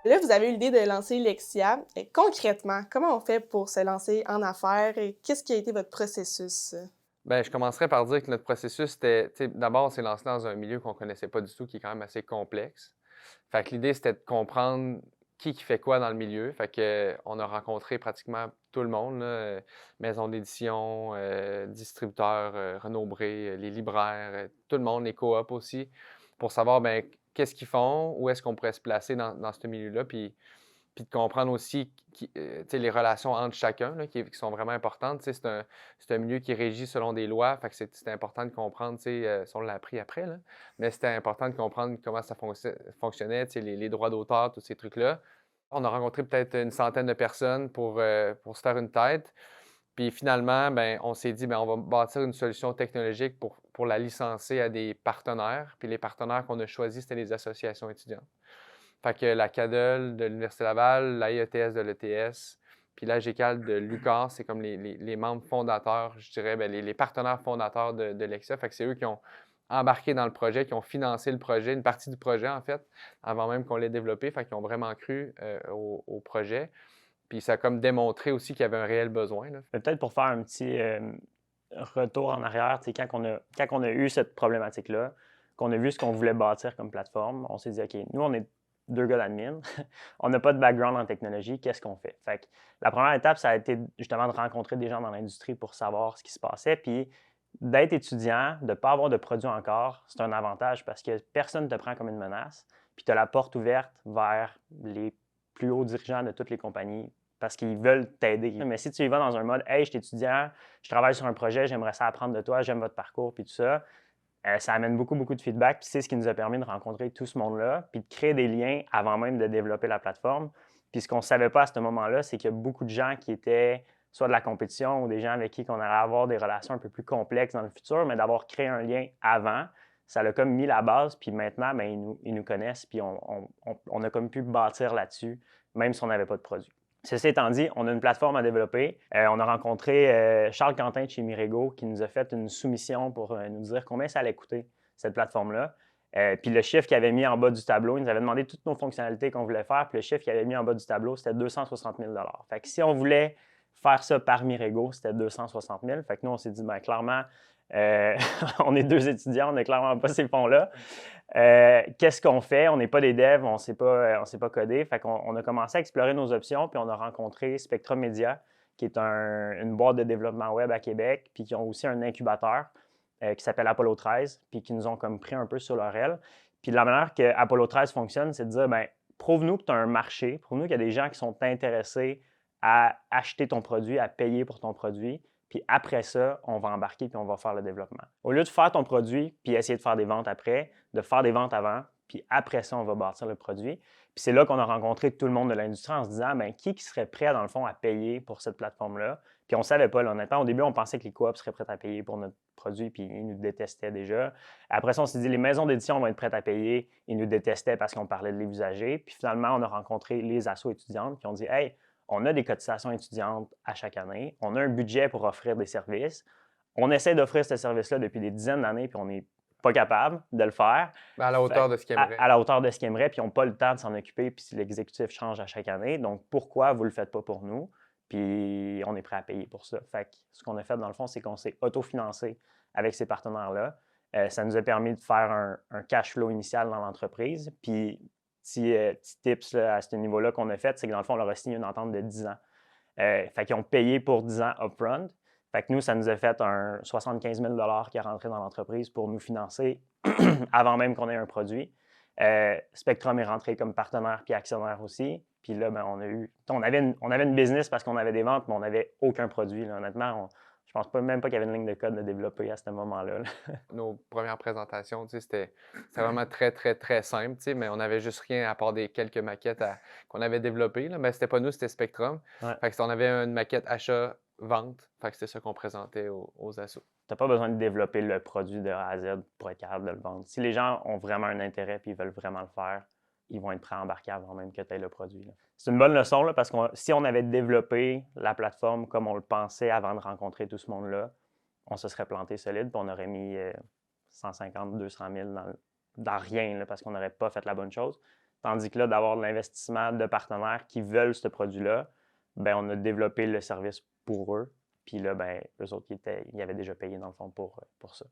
Là, vous avez eu l'idée de lancer Lexia. Concrètement, comment on fait pour se lancer en affaires et qu'est-ce qui a été votre processus? Ben, je commencerais par dire que notre processus, c'était, tu sais, d'abord, on s'est lancé dans un milieu qu'on connaissait pas du tout, qui est quand même assez complexe. Fait que l'idée, c'était de comprendre qui fait quoi dans le milieu. Fait que, on a rencontré pratiquement tout le monde, là, maisons d'édition, distributeurs, renombrés, les libraires, tout le monde, les coops aussi, pour savoir, ben, qu'est-ce qu'ils font, où est-ce qu'on pourrait se placer dans ce milieu-là, puis de comprendre aussi tu sais, les relations entre chacun là, qui sont vraiment importantes. Tu sais, c'est un milieu qui est régi selon des lois, fait que c'est important de comprendre, tu sais, ça on l'a appris après, là, mais c'était important de comprendre comment ça fonctionnait, tu sais, les droits d'auteur, tous ces trucs-là. On a rencontré peut-être une centaine de personnes pour se faire une tête. Puis finalement, ben, on s'est dit, ben, on va bâtir une solution technologique pour la licencer à des partenaires. Puis les partenaires qu'on a choisis, c'était les associations étudiantes. Fait que la CADEL de l'Université Laval, la IETS de l'ETS, puis la GCAL de l'UQAR, c'est comme les membres fondateurs, je dirais, ben, les partenaires fondateurs de Lexia. Fait que c'est eux qui ont embarqué dans le projet, qui ont financé le projet, une partie du projet en fait, avant même qu'on l'ait développé. Fait qu'ils ont vraiment cru au projet. Puis ça a comme démontré aussi qu'il y avait un réel besoin, là. Peut-être pour faire un petit retour en arrière, tu sais, quand on a eu cette problématique-là, qu'on a vu ce qu'on voulait bâtir comme plateforme, on s'est dit, OK, nous, on est deux gars d'admin, on n'a pas de background en technologie, qu'est-ce qu'on fait? Fait que la première étape, ça a été justement de rencontrer des gens dans l'industrie pour savoir ce qui se passait. Puis d'être étudiant, de ne pas avoir de produit encore, c'est un avantage parce que personne ne te prend comme une menace. Puis tu as la porte ouverte vers les plus hauts dirigeants de toutes les compagnies parce qu'ils veulent t'aider. Mais si tu y vas dans un mode, hey, je suis étudiant, je travaille sur un projet, j'aimerais ça apprendre de toi, j'aime votre parcours, puis tout ça, ça amène beaucoup, beaucoup de feedback. Puis c'est ce qui nous a permis de rencontrer tout ce monde-là, puis de créer des liens avant même de développer la plateforme. Puis ce qu'on ne savait pas à ce moment-là, c'est qu'il y a beaucoup de gens qui étaient soit de la compétition ou des gens avec qui on allait avoir des relations un peu plus complexes dans le futur, mais d'avoir créé un lien avant, ça l'a comme mis la base, puis maintenant, ben, ils nous connaissent, puis on a comme pu bâtir là-dessus, même si on n'avait pas de produit. Ceci étant dit, on a une plateforme à développer. On a rencontré Charles Quentin de chez Mirego qui nous a fait une soumission pour nous dire combien ça allait coûter, cette plateforme-là. Puis le chiffre qu'il avait mis en bas du tableau, il nous avait demandé toutes nos fonctionnalités qu'on voulait faire, puis le chiffre qu'il avait mis en bas du tableau, c'était 260 000. Fait que si on voulait faire ça par Mirego, c'était 260 000. Fait que nous, on s'est dit, bien, clairement, euh, on est deux étudiants, on n'a clairement pas ces fonds-là. Qu'est-ce qu'on fait? On n'est pas des devs, on ne sait pas coder. Fait qu'on on a commencé à explorer nos options, puis on a rencontré Spectrum Media, qui est une boîte de développement web à Québec, puis qui ont aussi un incubateur qui s'appelle Apollo 13, puis qui nous ont comme pris un peu sur leur aile. Puis la manière que Apollo 13 fonctionne, c'est de dire, ben, prouve-nous que tu as un marché, prouve-nous qu'il y a des gens qui sont intéressés à acheter ton produit, à payer pour ton produit. Puis après ça, on va embarquer puis on va faire le développement. Au lieu de faire ton produit puis essayer de faire des ventes après, de faire des ventes avant, puis après ça, on va bâtir le produit. Puis c'est là qu'on a rencontré tout le monde de l'industrie en se disant, ben, qui serait prêt, dans le fond, à payer pour cette plateforme-là? Puis on ne savait pas, là, honnêtement. Au début, on pensait que les coops seraient prêts à payer pour notre produit, puis ils nous détestaient déjà. Après ça, on s'est dit, les maisons d'édition vont être prêtes à payer. Ils nous détestaient parce qu'on parlait de l'usager. Puis finalement, on a rencontré les assos étudiantes qui ont dit, hey, on a des cotisations étudiantes à chaque année, on a un budget pour offrir des services. On essaie d'offrir ce service-là depuis des dizaines d'années, puis on n'est pas capable de le faire. Ben, à la hauteur de ce qu'ils À aimeraient. la hauteur de ce qu'ils aimeraient, puis ils n'ont pas le temps de s'en occuper, puis si l'exécutif change à chaque année. Donc, pourquoi vous ne le faites pas pour nous? Puis, on est prêt à payer pour ça. Fait que ce qu'on a fait, dans le fond, c'est qu'on s'est autofinancé avec ces partenaires-là. Ça nous a permis de faire un cash flow initial dans l'entreprise. Puis, petit tips là, à ce niveau-là qu'on a fait, c'est que dans le fond, on leur a signé une entente de 10 ans. Fait qu'ils ont payé pour 10 ans upfront. Fait que nous, ça nous a fait un 75 000 qui est rentré dans l'entreprise pour nous financer avant même qu'on ait un produit. Spectrum est rentré comme partenaire puis actionnaire aussi. Puis là, ben, on avait une business parce qu'on avait des ventes, mais on n'avait aucun produit. Là. Honnêtement, je pense même pas qu'il y avait une ligne de code de développer à ce moment-là. Nos premières présentations, tu sais, c'était vraiment très, très, très simple, tu sais, mais on n'avait juste rien à part des quelques maquettes qu'on avait développées, là. Mais c'était pas nous, c'était Spectrum. Ouais. Fait que on avait une maquette achat-vente. Fait que c'était ça qu'on présentait aux assos. Tu n'as pas besoin de développer le produit de A à Z pour être capable de le vendre. Si les gens ont vraiment un intérêt et ils veulent vraiment le faire, ils vont être prêts à embarquer avant même que tu aies le produit. Là. C'est une bonne leçon là, parce que si on avait développé la plateforme comme on le pensait avant de rencontrer tout ce monde-là, on se serait planté solide et on aurait mis 150, 200 000 dans rien là, parce qu'on n'aurait pas fait la bonne chose. Tandis que là, d'avoir de l'investissement de partenaires qui veulent ce produit-là, ben on a développé le service pour eux. Puis là, ben, eux autres, ils avaient déjà payé dans le fond pour ça.